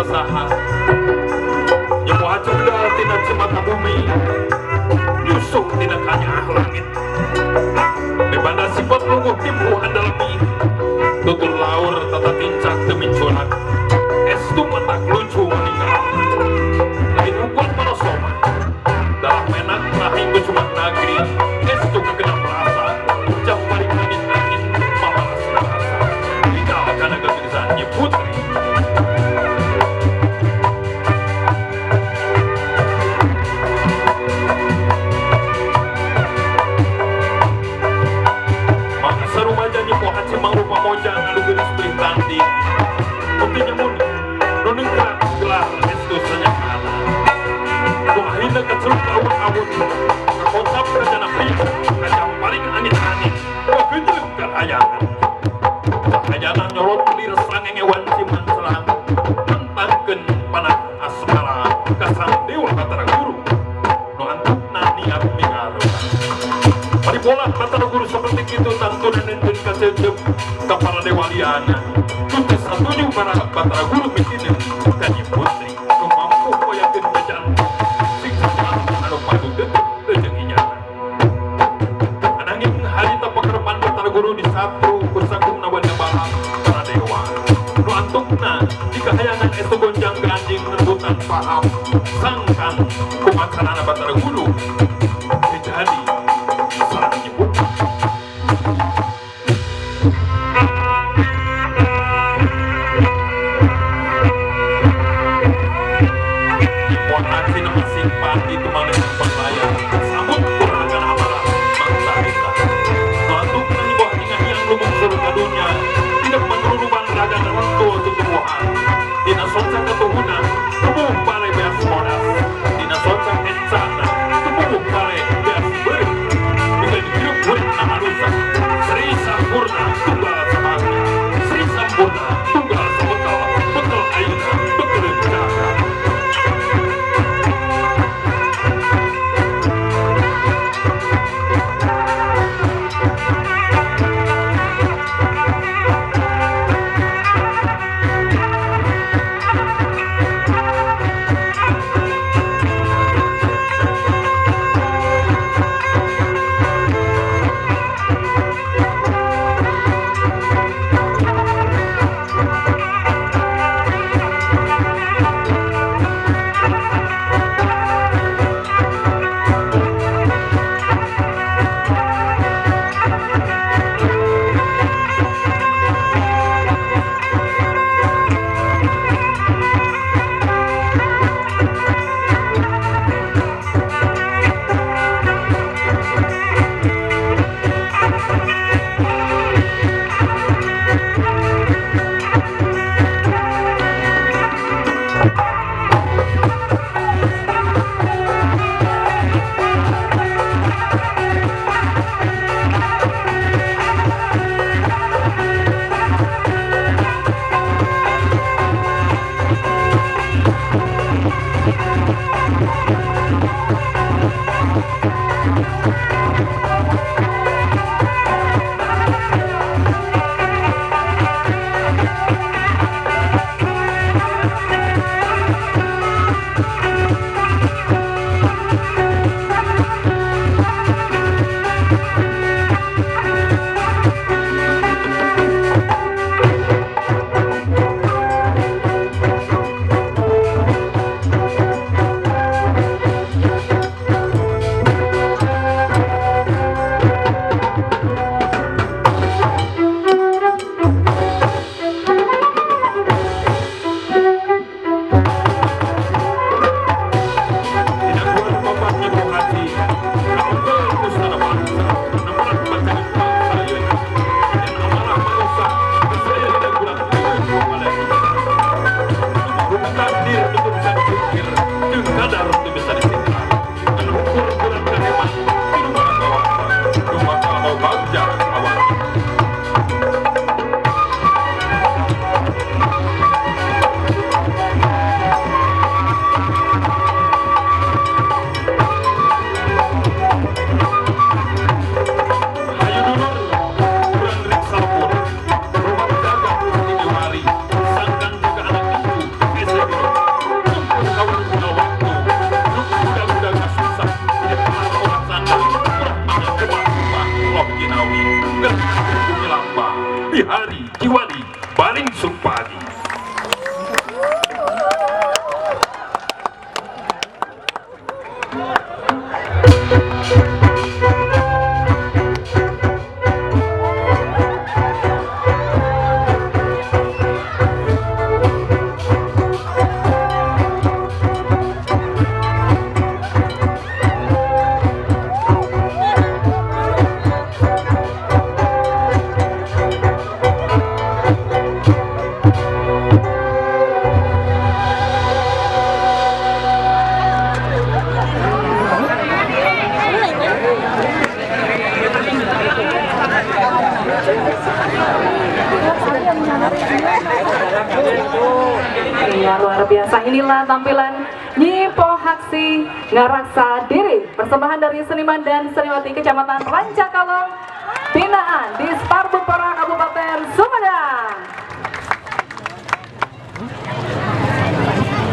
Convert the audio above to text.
sasaha yang wajib tina cemata bumi nyusup tina kanyah langit bebanda sifat luguh timbu andalmi tutur laur tata tincak demi corak estu mata kelucu meninggal lain hukum manosoma dalam menak rahim berjumat negeri estu kegenap rasa jam paling angin malas rasa tinggal karena kegelisahannya putri moja anu geus beuh tanding untuk nyamun nu neungkrak gelar estu sanyakana nu akhirna keceluk awun-awun kakotap kajana priuk kajam paling angin-angin kegejeum kahayangan cahayana nyorot lir sangenge ciman selang mentangkeun panah asmara ka sang dewa Batara Guru nu antukna niat migareun paribola Batara Guru seperti itu tangtunan neunkeun ka ceuceup ka para dewaliana teu satuju para Batara Guru mitinem kanyi putri nu mampu poyakeun jajan sing sajalan anu padu teuteuk teu jeung inyana ananging harita pakerepan Batara Guru disapru ku sakumna wanda bala para dewa nu antukna di kahayangan estu gonjang ganjing rebutan paham sangkan kumacanana Batara Guru jadi sareng nyebut simpati teman dengan persaya sambut kurangan amarah mangsa kita suatu penibah ingat yang lumung surga dunia tidak menerunuban raga dan rentul tutubuhan tidak sonsa ketuhunan tubuh balai beas monas Luar biasa, inilah tampilan Nyi Pohaksi Ngaraksa Diri, persembahan dari seniman dan seniwati Kecamatan Rancakalong, binaan di Sparbupora Kabupaten Sumedang.